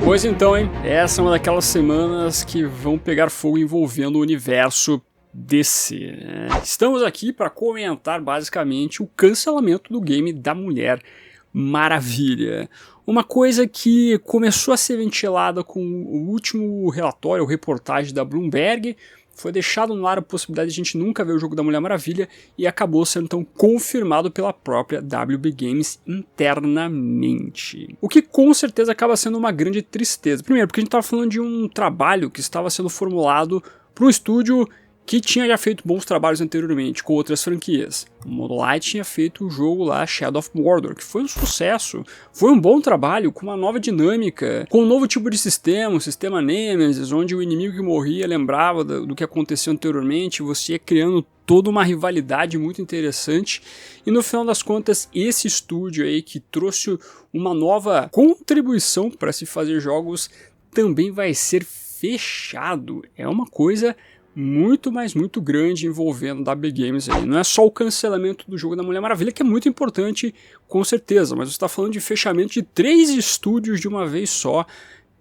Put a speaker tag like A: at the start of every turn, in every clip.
A: Pois então, hein? Essa é uma daquelas semanas que vão pegar fogo envolvendo o universo DC, né? Estamos aqui para comentar basicamente o cancelamento do game da Mulher Maravilha. Uma coisa que começou a ser ventilada com o último relatório ou reportagem da Bloomberg. Foi deixado no ar a possibilidade de a gente nunca ver o jogo da Mulher Maravilha e acabou sendo então confirmado pela própria WB Games internamente. O que com certeza acaba sendo uma grande tristeza. Primeiro, porque a gente estava falando de um trabalho que estava sendo formulado para um estúdio que tinha já feito bons trabalhos anteriormente com outras franquias. O Monolith tinha feito o jogo lá Shadow of Mordor, que foi um sucesso, foi um bom trabalho, com uma nova dinâmica, com um novo tipo de sistema, um sistema Nemesis, onde o inimigo que morria lembrava do que aconteceu anteriormente, você ia criando toda uma rivalidade muito interessante, e no final das contas, esse estúdio aí que trouxe uma nova contribuição para se fazer jogos, também vai ser fechado. É uma coisa muito grande envolvendo a WB Games aí. Não é só o cancelamento do jogo da Mulher Maravilha, que é muito importante, com certeza, mas você está falando de fechamento de 3 estúdios de uma vez só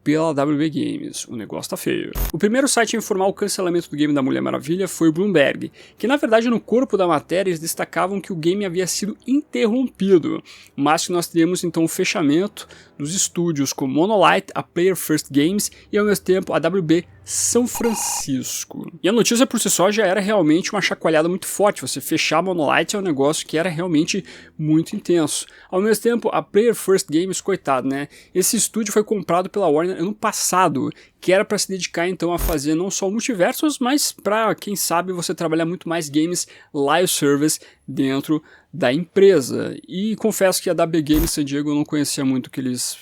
A: pela WB Games. O negócio tá feio. O primeiro site a informar o cancelamento do game da Mulher Maravilha foi o Bloomberg, que na verdade no corpo da matéria eles destacavam que o game havia sido interrompido, mas que nós teríamos então o fechamento dos estúdios como Monolith, a Player First Games e ao mesmo tempo a WB São Francisco. E a notícia por si só já era realmente uma chacoalhada muito forte. Você fechar a Monolith é um negócio que era realmente muito intenso. Ao mesmo tempo, a Player First Games, coitado, né? Esse estúdio foi comprado pela Warner ano passado, que era para se dedicar então a fazer não só multiversos, mas para, quem sabe, você trabalhar muito mais games live service dentro da empresa. E confesso que a WB Games San Diego eu não conhecia muito o que eles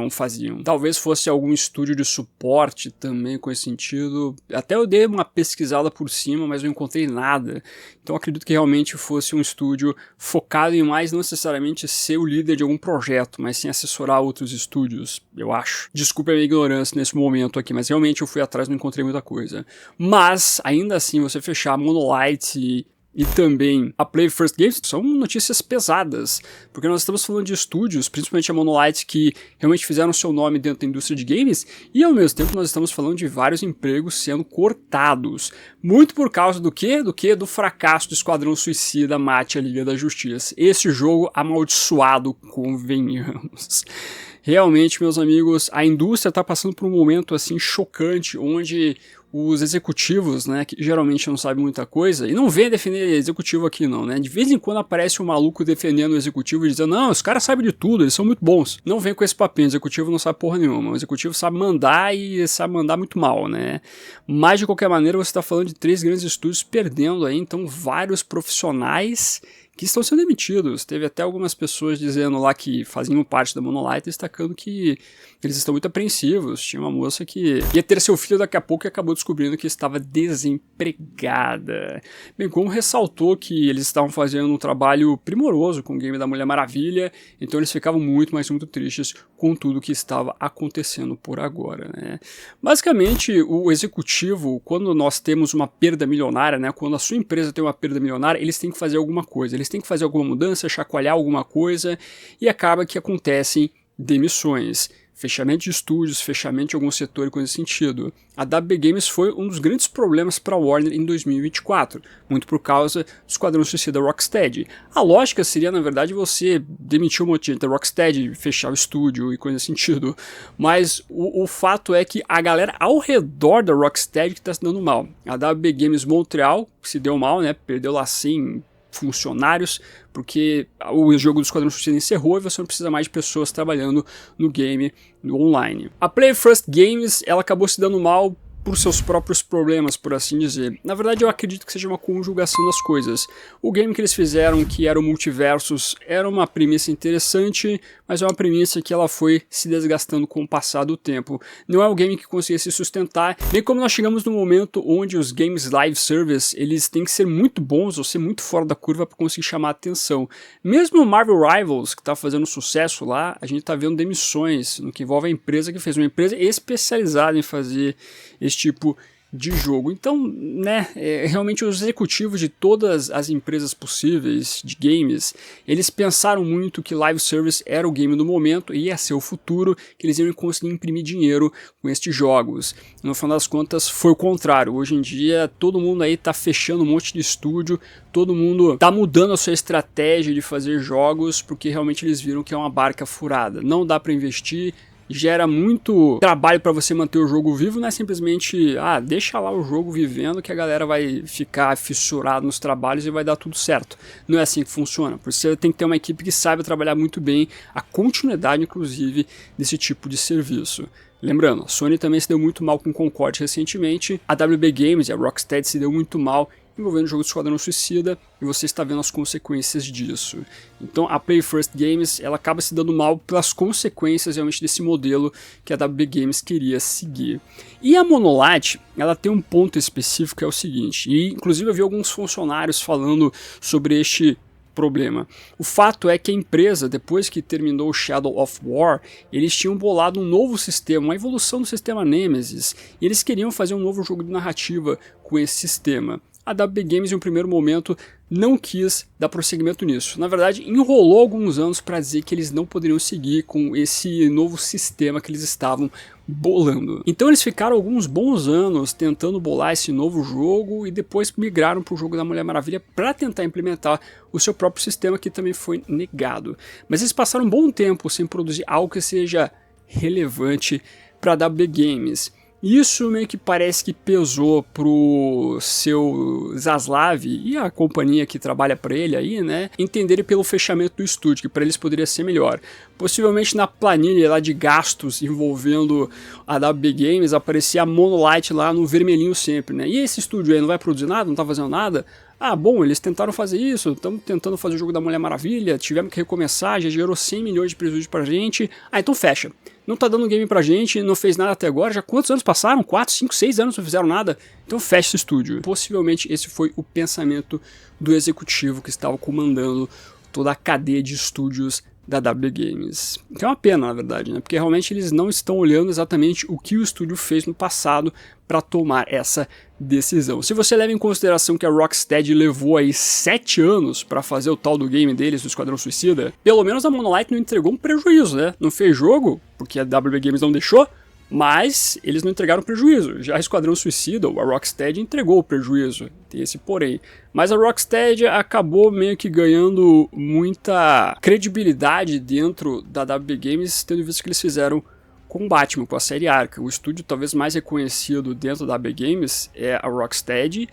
A: faziam. Talvez fosse algum estúdio de suporte também com esse sentido. Até eu dei uma pesquisada por cima, mas não encontrei nada. Então acredito que realmente fosse um estúdio focado em mais não necessariamente ser o líder de algum projeto, mas sim assessorar outros estúdios, eu acho. Desculpa a minha ignorância nesse momento aqui, mas realmente eu fui atrás e não encontrei muita coisa. Mas, ainda assim, você fechar Monolith e também a Play First Games são notícias pesadas, porque nós estamos falando de estúdios, principalmente a Monolith, que realmente fizeram seu nome dentro da indústria de games, e ao mesmo tempo nós estamos falando de vários empregos sendo cortados. Muito por causa do quê? Do fracasso do Esquadrão Suicida Mate a Liga da Justiça. Esse jogo amaldiçoado, convenhamos. Realmente, meus amigos, a indústria está passando por um momento assim chocante, onde os executivos, né, que geralmente não sabem muita coisa, e não vem defender executivo aqui não, né, de vez em quando aparece um maluco defendendo o executivo e dizendo, não, os caras sabem de tudo, eles são muito bons. Não vem com esse papinho, o executivo não sabe porra nenhuma, o executivo sabe mandar e sabe mandar muito mal, né. Mas de qualquer maneira você está falando de 3 grandes estúdios perdendo aí, então, vários profissionais que estão sendo demitidos. Teve até algumas pessoas dizendo lá que faziam parte da Monolith, destacando que eles estão muito apreensivos. Tinha uma moça que ia ter seu filho daqui a pouco e acabou descobrindo que estava desempregada. Bem, como ressaltou que eles estavam fazendo um trabalho primoroso com o game da Mulher Maravilha, então eles ficavam muito tristes com tudo que estava acontecendo por agora, né? Basicamente, o executivo, quando nós temos uma perda milionária, né, quando a sua empresa tem uma perda milionária, eles têm que fazer alguma coisa. Eles têm que fazer alguma mudança, chacoalhar alguma coisa, e acaba que acontecem demissões, fechamento de estúdios, fechamento de algum setor e coisa nesse sentido. A WB Games foi um dos grandes problemas para a Warner em 2024, muito por causa do Esquadrão Suicida Rocksteady. A lógica seria, na verdade, você demitir um monte de gente da Rocksteady, fechar o estúdio e coisa nesse sentido, mas o fato é que a galera ao redor da Rocksteady que está se dando mal. A WB Games Montreal se deu mal, né, perdeu lá 100 funcionários, porque o jogo do Esquadrão Suicida encerrou e você não precisa mais de pessoas trabalhando no game no online. A Play First Games, ela acabou se dando mal por seus próprios problemas, por assim dizer. Na verdade, eu acredito que seja uma conjugação das coisas. O game que eles fizeram, que era o Multiversus, era uma premissa interessante, mas é uma premissa que ela foi se desgastando com o passar do tempo. Não é um game que conseguia se sustentar, bem como nós chegamos num momento onde os games live service, eles têm que ser muito bons ou ser muito fora da curva para conseguir chamar a atenção. Mesmo o Marvel Rivals, que está fazendo sucesso lá, a gente está vendo demissões, no que envolve a empresa que fez uma empresa especializada em fazer esse tipo de jogo. Então, né, realmente os executivos de todas as empresas possíveis de games, eles pensaram muito que live service era o game do momento e ia ser o futuro, que eles iam conseguir imprimir dinheiro com estes jogos. No final das contas, foi o contrário. Hoje em dia, todo mundo aí tá fechando um monte de estúdio, todo mundo tá mudando a sua estratégia de fazer jogos, porque realmente eles viram que é uma barca furada. Não dá para investir, gera muito trabalho para você manter o jogo vivo, não é simplesmente, deixa lá o jogo vivendo que a galera vai ficar fissurada nos trabalhos e vai dar tudo certo. Não é assim que funciona, porque você tem que ter uma equipe que saiba trabalhar muito bem a continuidade, inclusive, desse tipo de serviço. Lembrando, a Sony também se deu muito mal com o Concorde recentemente, a WB Games e a Rocksteady se deu muito mal envolvendo o jogo do Esquadrão Suicida, e você está vendo as consequências disso. Então a Play First Games, ela acaba se dando mal pelas consequências realmente desse modelo que a WB Games queria seguir. E a Monolight, ela tem um ponto específico que é o seguinte, e inclusive eu vi alguns funcionários falando sobre este problema. O fato é que a empresa, depois que terminou o Shadow of War, eles tinham bolado um novo sistema, uma evolução do sistema Nemesis, e eles queriam fazer um novo jogo de narrativa com esse sistema. A WB Games em um primeiro momento não quis dar prosseguimento nisso. Na verdade, enrolou alguns anos para dizer que eles não poderiam seguir com esse novo sistema que eles estavam bolando. Então eles ficaram alguns bons anos tentando bolar esse novo jogo e depois migraram para o jogo da Mulher Maravilha para tentar implementar o seu próprio sistema, que também foi negado. Mas eles passaram um bom tempo sem produzir algo que seja relevante para a WB Games. Isso meio que parece que pesou pro seu Zaslav e a companhia que trabalha para ele aí, né, entenderem pelo fechamento do estúdio, que para eles poderia ser melhor. Possivelmente na planilha lá de gastos envolvendo a WB Games aparecia a Monolight lá no vermelhinho sempre, né? E esse estúdio aí não vai produzir nada, não tá fazendo nada? Bom, eles tentaram fazer isso, estamos tentando fazer o jogo da Mulher Maravilha, tivemos que recomeçar, já gerou 100 milhões de prejuízo pra gente, então fecha. Não tá dando game pra gente, não fez nada até agora, já quantos anos passaram? 4, 5, 6 anos não fizeram nada? Então fecha esse estúdio. Possivelmente esse foi o pensamento do executivo que estava comandando toda a cadeia de estúdios da WB Games. Que é uma pena, na verdade, né? Porque realmente eles não estão olhando exatamente o que o estúdio fez no passado para tomar essa decisão. Se você leva em consideração que a Rocksteady levou aí 7 anos para fazer o tal do game deles, do Esquadrão Suicida, pelo menos a Monolight não entregou um prejuízo, né? Não fez jogo, porque a WB Games não deixou, mas eles não entregaram prejuízo. Já a Esquadrão Suicida, a Rocksteady, entregou o prejuízo. Tem esse porém. Mas a Rocksteady acabou meio que ganhando muita credibilidade dentro da WB Games, tendo visto que eles fizeram com o Batman, com a série Arkham. O estúdio talvez mais reconhecido dentro da WB Games é a Rocksteady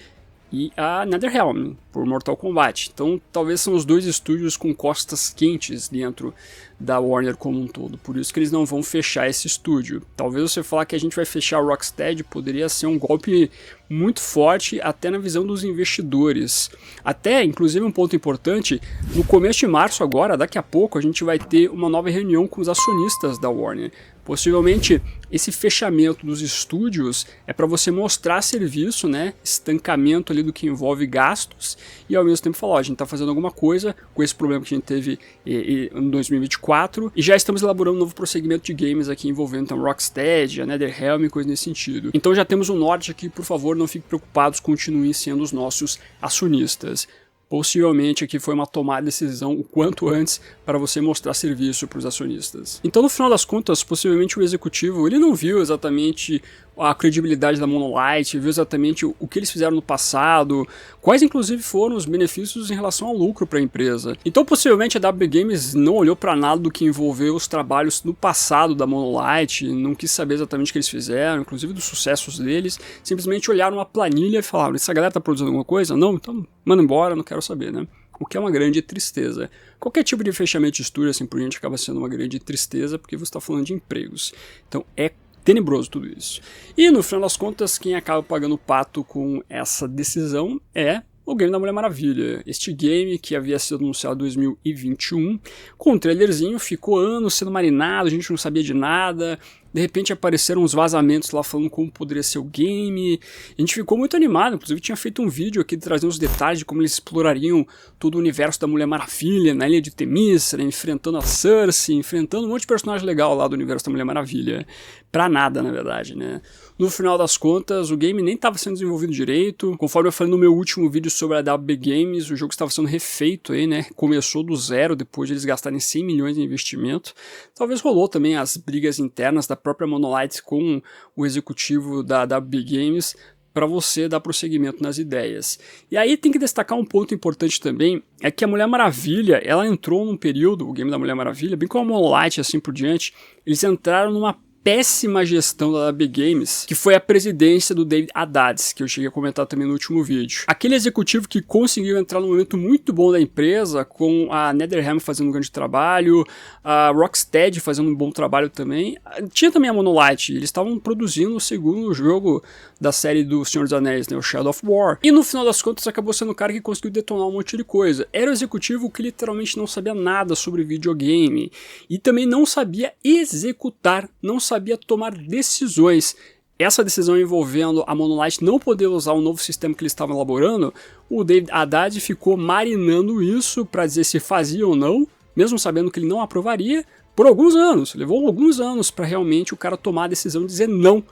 A: e a NetherRealm, por Mortal Kombat. Então talvez são os dois estúdios com costas quentes dentro da Warner como um todo, por isso que eles não vão fechar esse estúdio. Talvez você falar que a gente vai fechar a Rocksteady poderia ser um golpe muito forte até na visão dos investidores. Até, inclusive um ponto importante, no começo de março agora, daqui a pouco, a gente vai ter uma nova reunião com os acionistas da Warner. Possivelmente esse fechamento dos estúdios é para você mostrar serviço, né, estancamento ali do que envolve gastos e ao mesmo tempo falar, a gente está fazendo alguma coisa com esse problema que a gente teve em 2024 e já estamos elaborando um novo procedimento de games aqui envolvendo então Rocksteady, a NetherRealm e coisa nesse sentido. Então já temos um norte aqui, por favor, não fiquem preocupados, continuem sendo os nossos acionistas. Possivelmente aqui foi uma tomada de decisão o quanto antes para você mostrar serviço para os acionistas. Então no final das contas, possivelmente o executivo ele não viu exatamente a credibilidade da Monolight, viu exatamente o que eles fizeram no passado, quais inclusive foram os benefícios em relação ao lucro para a empresa. Então possivelmente a WB Games não olhou para nada do que envolveu os trabalhos no passado da Monolight, não quis saber exatamente o que eles fizeram, inclusive dos sucessos deles, simplesmente olharam uma planilha e falaram, essa galera está produzindo alguma coisa? Não? Então manda embora, não quero saber, né? O que é uma grande tristeza. Qualquer tipo de fechamento de estúdio assim por diante acaba sendo uma grande tristeza porque você está falando de empregos. Então é tenebroso tudo isso. E no final das contas, quem acaba pagando o pato com essa decisão é o game da Mulher Maravilha. Este game que havia sido anunciado em 2021, com um trailerzinho, ficou anos sendo marinado, a gente não sabia de nada, de repente apareceram uns vazamentos lá falando como poderia ser o game, a gente ficou muito animado, inclusive tinha feito um vídeo aqui trazendo os detalhes de como eles explorariam todo o universo da Mulher Maravilha, na ilha de Themyscira, enfrentando a Cersei, enfrentando um monte de personagem legal lá do universo da Mulher Maravilha, pra nada na verdade, né. No final das contas, o game nem estava sendo desenvolvido direito, conforme eu falei no meu último vídeo sobre a WB Games, o jogo estava sendo refeito aí, né, começou do zero depois de eles gastarem 100 milhões em investimento. Talvez rolou também as brigas internas da própria Monolith com o executivo da WB Games para você dar prosseguimento nas ideias. E aí tem que destacar um ponto importante também, é que a Mulher Maravilha, ela entrou num período, o game da Mulher Maravilha, bem como a Monolith e assim por diante, eles entraram numa péssima gestão da WB Games, que foi a presidência do David Haddad, que eu cheguei a comentar também no último vídeo. Aquele executivo que conseguiu entrar num momento muito bom da empresa, com a NetherRealm fazendo um grande trabalho, a Rocksteady fazendo um bom trabalho também. Tinha também a Monolith, eles estavam produzindo o segundo jogo da série do Senhor dos Anéis, né, o Shadow of War. E no final das contas acabou sendo o cara que conseguiu detonar um monte de coisa. Era o executivo que literalmente não sabia nada sobre videogame e também não sabia executar, não sabia tomar decisões. Essa decisão envolvendo a Monolith não poder usar o novo sistema que eles estavam elaborando, o David Haddad ficou marinando isso para dizer se fazia ou não, mesmo sabendo que ele não aprovaria, por alguns anos. Levou alguns anos para realmente o cara tomar a decisão de dizer não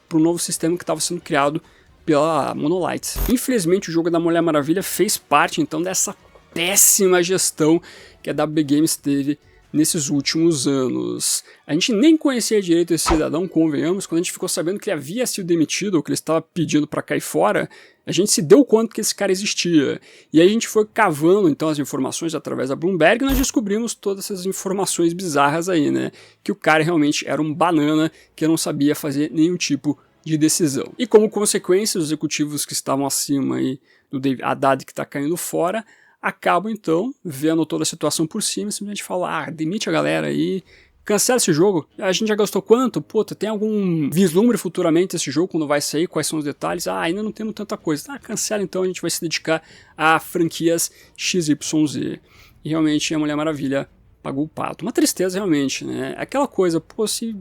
A: para o novo sistema que estava sendo criado pela Monolith. Infelizmente o jogo da Mulher Maravilha fez parte então dessa péssima gestão que a WB Games teve nesses últimos anos. A gente nem conhecia direito esse cidadão, convenhamos, quando a gente ficou sabendo que ele havia sido demitido, ou que ele estava pedindo para cair fora, a gente se deu conta que esse cara existia. E aí a gente foi cavando então as informações através da Bloomberg e nós descobrimos todas essas informações bizarras aí, né? Que o cara realmente era um banana que não sabia fazer nenhum tipo de decisão. E como consequência, os executivos que estavam acima aí do David Haddad que está caindo fora, acabam então vendo toda a situação por cima e simplesmente falam, demite a galera aí, cancela esse jogo, a gente já gastou quanto? Puta, tem algum vislumbre futuramente esse jogo, quando vai sair, quais são os detalhes? Ainda não temos tanta coisa. Cancela então, a gente vai se dedicar a franquias XYZ. E realmente a Mulher Maravilha pagou o pato. Uma tristeza realmente, né? Aquela coisa, pô, se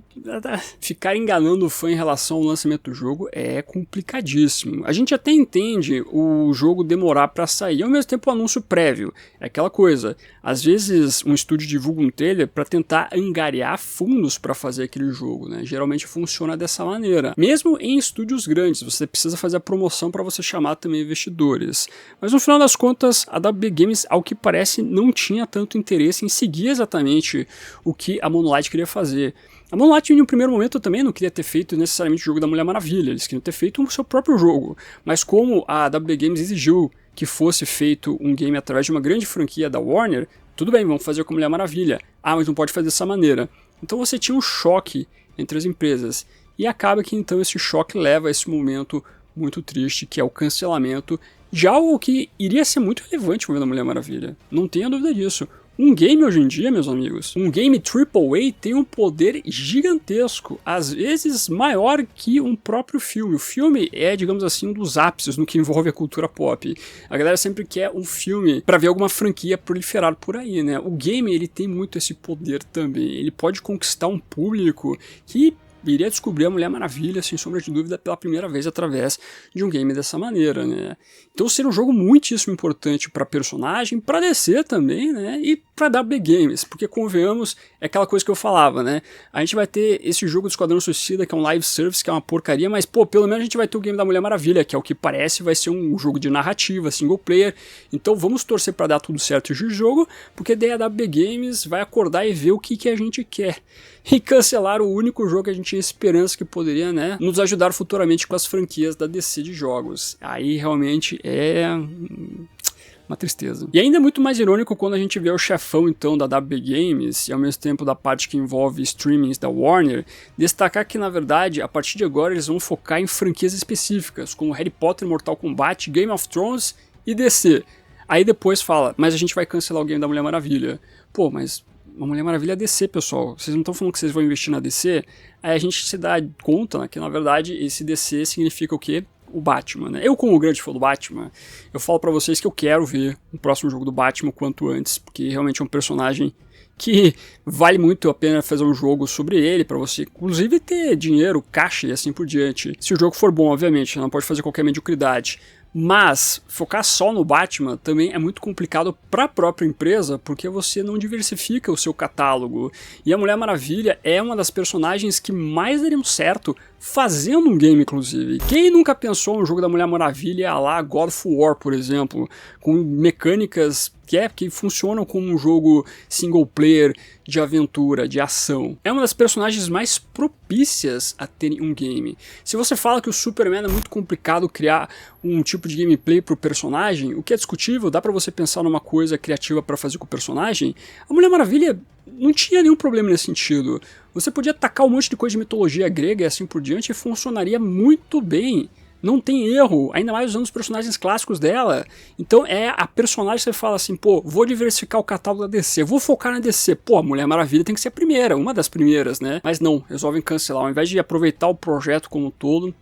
A: ficar enganando o fã em relação ao lançamento do jogo é complicadíssimo. A gente até entende o jogo demorar pra sair, ao mesmo tempo o anúncio prévio. É aquela coisa, às vezes um estúdio divulga um trailer pra tentar angariar fundos pra fazer aquele jogo, né? Geralmente funciona dessa maneira. Mesmo em estúdios grandes, você precisa fazer a promoção pra você chamar também investidores. Mas no final das contas, a WB Games, ao que parece, não tinha tanto interesse em seguir exatamente o que a Monolith queria fazer. A Monolith, em um primeiro momento, também não queria ter feito necessariamente o jogo da Mulher Maravilha, eles queriam ter feito o seu próprio jogo, mas como a WB Games exigiu que fosse feito um game através de uma grande franquia da Warner, tudo bem, vamos fazer com a Mulher Maravilha. Mas não pode fazer dessa maneira. Então você tinha um choque entre as empresas, e acaba que então esse choque leva a esse momento muito triste, que é o cancelamento de algo que iria ser muito relevante com a Mulher Maravilha, não tenha dúvida disso. Um game hoje em dia, meus amigos, um game AAA tem um poder gigantesco, às vezes maior que um próprio filme. O filme é, digamos assim, um dos ápices no que envolve a cultura pop. A galera sempre quer um filme para ver alguma franquia proliferar por aí, né? O game, ele tem muito esse poder também. Ele pode conquistar um público que iria descobrir a Mulher Maravilha, sem sombra de dúvida, pela primeira vez através de um game dessa maneira, né? Então seria um jogo muitíssimo importante para personagem, para DC também, né? E para WB Games, porque convenhamos, é aquela coisa que eu falava, né? A gente vai ter esse jogo do Esquadrão Suicida, que é um live service, que é uma porcaria, mas pô, pelo menos a gente vai ter o game da Mulher Maravilha, que é o que parece vai ser um jogo de narrativa, single player. Então vamos torcer para dar tudo certo de jogo, porque daí a WB Games vai acordar e ver o que a gente quer. E cancelar o único jogo que a gente tinha esperança que poderia, né, nos ajudar futuramente com as franquias da DC de jogos. Aí realmente é uma tristeza. E ainda é muito mais irônico quando a gente vê o chefão então da WB Games e ao mesmo tempo da parte que envolve streamings da Warner, destacar que na verdade a partir de agora eles vão focar em franquias específicas, como Harry Potter, Mortal Kombat, Game of Thrones e DC. Aí depois fala, mas a gente vai cancelar o game da Mulher Maravilha. Pô, mas a Mulher Maravilha é DC, pessoal. Vocês não estão falando que vocês vão investir na DC? Aí a gente se dá conta, né, que na verdade esse DC significa o quê? O Batman, né? Eu, como grande fã do Batman, eu falo pra vocês que eu quero ver o próximo jogo do Batman quanto antes, porque realmente é um personagem que vale muito a pena fazer um jogo sobre ele, para você inclusive ter dinheiro, caixa e assim por diante. Se o jogo for bom, obviamente, não pode fazer qualquer mediocridade. Mas focar só no Batman também é muito complicado para a própria empresa, porque você não diversifica o seu catálogo. E a Mulher Maravilha é uma das personagens que mais dariam certo fazendo um game, inclusive. Quem nunca pensou um jogo da Mulher Maravilha a lá God of War, por exemplo, com mecânicas que funcionam como um jogo single player, de aventura, de ação. É uma das personagens mais propícias a terem um game. Se você fala que o Superman é muito complicado criar um tipo de gameplay pro personagem, o que é discutível, dá pra você pensar numa coisa criativa pra fazer com o personagem, a Mulher Maravilha não tinha nenhum problema nesse sentido. Você podia tacar um monte de coisa de mitologia grega e assim por diante e funcionaria muito bem. Não tem erro, ainda mais usando os personagens clássicos dela. Então é a personagem que você fala assim, pô, vou diversificar o catálogo da DC, vou focar na DC. Pô, a Mulher Maravilha tem que ser a primeira, uma das primeiras, né? Mas não, resolvem cancelar, ao invés de aproveitar o projeto como um todo.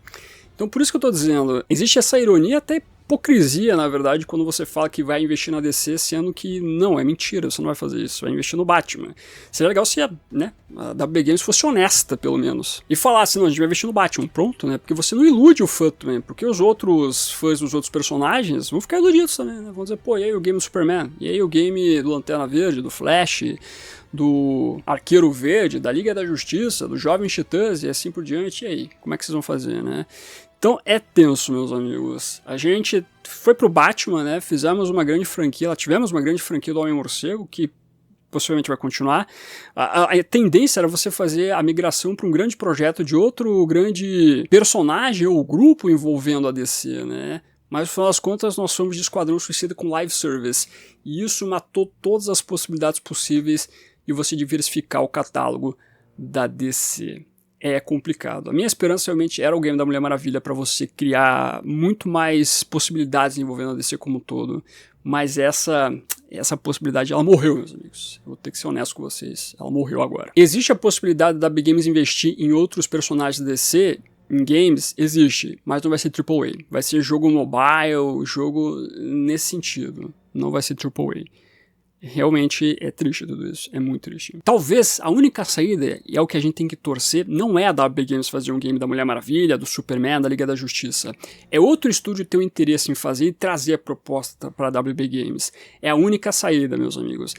A: Então por isso que eu tô dizendo, existe essa ironia, até hipocrisia, na verdade, quando você fala que vai investir na DC, sendo que não, é mentira, você não vai fazer isso, vai investir no Batman. Seria legal se a WB Games fosse honesta, pelo menos, e falasse, não, a gente vai investir no Batman, pronto, né, porque você não ilude o fã também, porque os outros fãs dos outros personagens vão ficar iludidos também, né, vão dizer, pô, e aí o game do Superman, e aí o game do Lanterna Verde, do Flash, do Arqueiro Verde, da Liga da Justiça, do Jovens Titãs e assim por diante, e aí, como é que vocês vão fazer, né? Então é tenso, meus amigos. A gente foi pro Batman, né? Fizemos uma grande franquia, tivemos uma grande franquia do Homem-Morcego, que possivelmente vai continuar. A tendência era você fazer a migração para um grande projeto de outro grande personagem ou grupo envolvendo a DC, né? Mas no final das contas nós fomos de Esquadrão Suicida com live service. E isso matou todas as possibilidades possíveis de você diversificar o catálogo da DC. É complicado. A minha esperança realmente era o game da Mulher Maravilha para você criar muito mais possibilidades envolvendo a DC como um todo, mas essa possibilidade, ela morreu, meus amigos. Eu vou ter que ser honesto com vocês, ela morreu agora. Existe a possibilidade da Big Games investir em outros personagens da DC, em games? Existe, mas não vai ser AAA. Vai ser jogo mobile, jogo nesse sentido. Não vai ser AAA. Realmente é triste tudo isso, é muito triste. Talvez a única saída, e é o que a gente tem que torcer, não é a WB Games fazer um game da Mulher Maravilha, do Superman, da Liga da Justiça. É outro estúdio ter o interesse em fazer e trazer a proposta para a WB Games. É a única saída, meus amigos.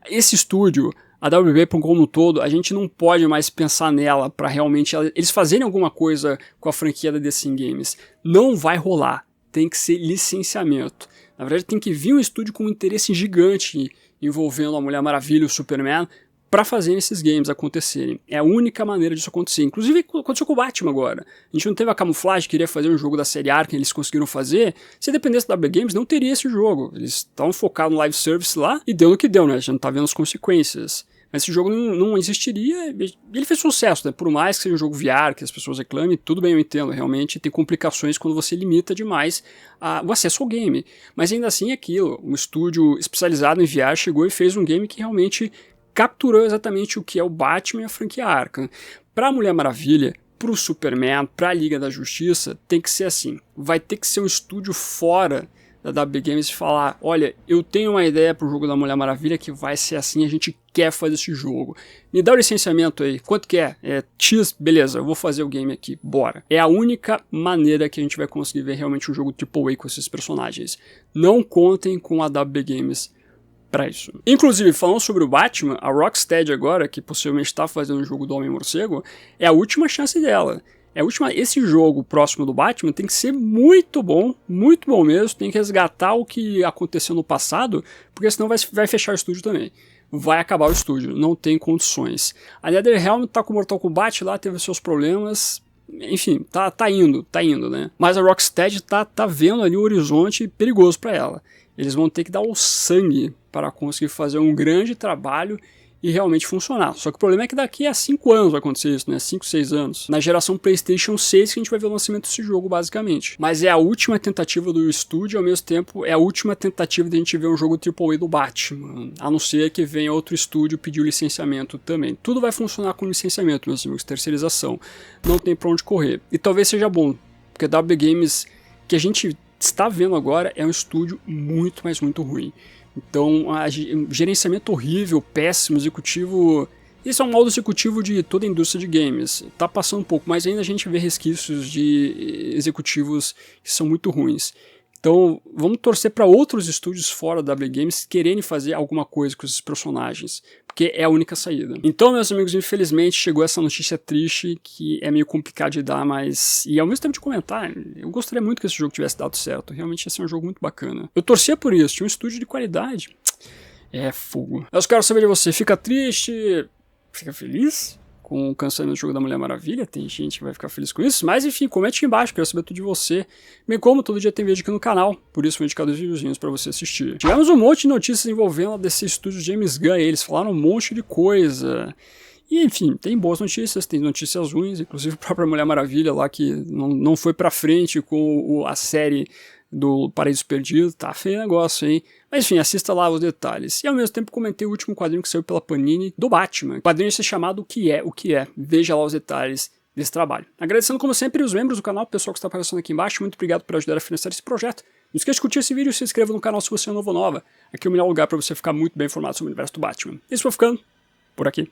A: Esse estúdio, a WB como um todo, a gente não pode mais pensar nela para realmente eles fazerem alguma coisa com a franquia da DC Games. Não vai rolar, tem que ser licenciamento. Na verdade tem que vir um estúdio com um interesse gigante envolvendo a Mulher Maravilha e o Superman para fazer esses games acontecerem. É a única maneira disso acontecer. Inclusive aconteceu com o Batman agora. A gente não teve a Camuflage, queria fazer um jogo da série Arkham, eles conseguiram fazer. Se dependesse da WB Games, não teria esse jogo. Eles estavam focados no live service lá e deu no que deu, né? A gente não tá vendo as consequências. Mas esse jogo não existiria, ele fez sucesso, né? Por mais que seja um jogo VR, que as pessoas reclamem, tudo bem, eu entendo, realmente tem complicações quando você limita demais o acesso ao game. Mas ainda assim é aquilo, um estúdio especializado em VR chegou e fez um game que realmente capturou exatamente o que é o Batman e a franquia Arkham. Pra Mulher Maravilha, pro Superman, pra Liga da Justiça, tem que ser assim, vai ter que ser um estúdio fora da WB Games e falar, olha, eu tenho uma ideia pro jogo da Mulher Maravilha que vai ser assim, a gente quer fazer esse jogo. Me dá o licenciamento aí, quanto que é? É X, beleza, eu vou fazer o game aqui, bora. É a única maneira que a gente vai conseguir ver realmente um jogo AAA com esses personagens. Não contem com a WB Games para isso. Inclusive, falando sobre o Batman, a Rocksteady agora, que possivelmente está fazendo o jogo do Homem-Morcego, é a última chance dela. Esse jogo próximo do Batman tem que ser muito bom mesmo, tem que resgatar o que aconteceu no passado, porque senão vai fechar o estúdio também. Vai acabar o estúdio, não tem condições. A NetherRealm tá com o Mortal Kombat lá, teve seus problemas, enfim, tá indo, né? Mas a Rocksteady tá vendo ali o horizonte perigoso para ela. Eles vão ter que dar o sangue para conseguir fazer um grande trabalho e realmente funcionar. Só que o problema é que daqui a 5 anos vai acontecer isso, né? 5, 6 anos. Na geração PlayStation 6 que a gente vai ver o lançamento desse jogo, basicamente. Mas é a última tentativa do estúdio, ao mesmo tempo é a última tentativa de a gente ver um jogo AAA do Batman. A não ser que venha outro estúdio pedir o licenciamento também. Tudo vai funcionar com licenciamento, meus amigos, terceirização. Não tem pra onde correr. E talvez seja bom, porque a WB Games que a gente está vendo agora é um estúdio muito, mas muito ruim. Então, gerenciamento horrível, péssimo, executivo... Isso é um modo executivo de toda a indústria de games. Tá passando um pouco, mas ainda a gente vê resquícios de executivos que são muito ruins. Então, vamos torcer para outros estúdios fora da WB Games quererem fazer alguma coisa com esses personagens, porque é a única saída. Então, meus amigos, infelizmente chegou essa notícia triste, que é meio complicado de dar, mas... E ao mesmo tempo de comentar, eu gostaria muito que esse jogo tivesse dado certo. Realmente ia ser um jogo muito bacana. Eu torcia por isso, tinha um estúdio de qualidade. É fogo. Eu quero saber de você, fica triste, fica feliz com o cancelamento do jogo da Mulher Maravilha? Tem gente que vai ficar feliz com isso, mas enfim, comente aqui embaixo, quero saber tudo de você. Bem como todo dia tem vídeo aqui no canal, por isso vou indicar 2 videozinhos pra você assistir. Tivemos um monte de notícias envolvendo a DC Studios James Gunn, eles falaram um monte de coisa. E enfim, tem boas notícias, tem notícias ruins, inclusive a própria Mulher Maravilha lá que não foi pra frente com a série do Paraíso Perdido, tá feio o negócio, hein? Mas enfim, assista lá os detalhes. E ao mesmo tempo comentei o último quadrinho que saiu pela Panini do Batman. O quadrinho é chamado O Que É. Veja lá os detalhes desse trabalho. Agradecendo como sempre os membros do canal, o pessoal que está aparecendo aqui embaixo, muito obrigado por ajudar a financiar esse projeto. Não esqueça de curtir esse vídeo e se inscreva no canal se você é novo ou nova. Aqui é o melhor lugar para você ficar muito bem informado sobre o universo do Batman. Isso foi ficando por aqui.